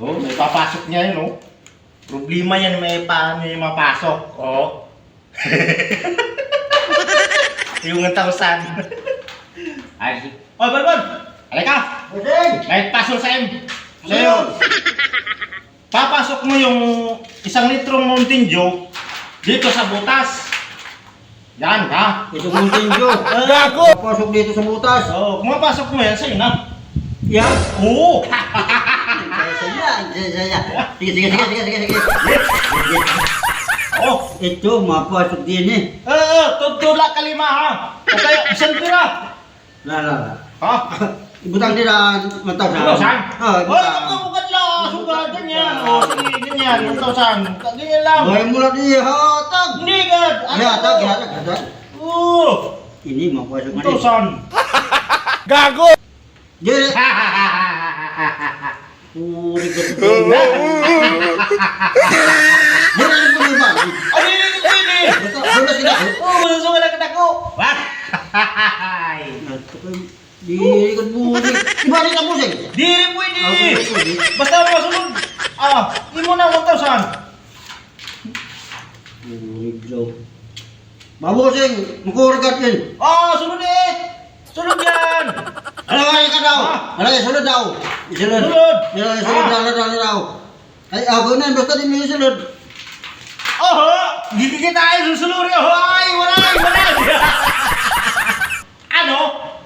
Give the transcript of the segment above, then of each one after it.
Oh, may papasok niya yun, oh. Problema yan, may paano yung mapasok. Oh. Yung 1,000. Ay, oh, Balbon! Halika! May pasok sa sa'yo. Papasok mo yung 1 litrong Mountain Dew dito sa butas. Yan, ha? Ito Mountain Dew. Gago! Papasok dito sa butas. Oh, kung mapasok mo yan, sa'yo na. Yan. Oo! Sige. Oh, Ito, mapasok din eh. tutulak kalima, ha? O kaya, isang tira. Lala. Ha? Ibutang nila 1,000. Saan? Ah, Oh, bukat lang. Sugat, ganyan. O, sige, ganyan. 1,000. Ganyan lang. Bahay mo lang di hatag. Hindi, God. Hatag. Oo. Ini mapasok na 1,000. Gago! Dire. Puri ka to. Dire lang po ba? Ay, hindi. Basta sila. Oh, masusungan lang kita ko. What? Dire ka puri. Ibalik na po siya. Di rin pwede. Basta masunod. Hindi mo na 1,000. Puri bro. Mabosing, makurgat yun. Sunod eh. Sunod yan. Alagay ka daw. Alagay, sunod daw. Isunod. Sunod. Sunod daw. Ay, ako na, basta din yung sunod. Gigigit tayo susunod. Ay, wala. Ano?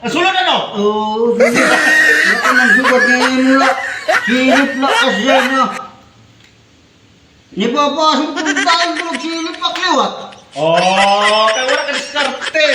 Sunod ano? Oo, sunod. Ako nang sugat ngayon mula. Silip na kasya na. Nipapasok kong tayo silip pa kliwat. Kaya wala ka diskarte.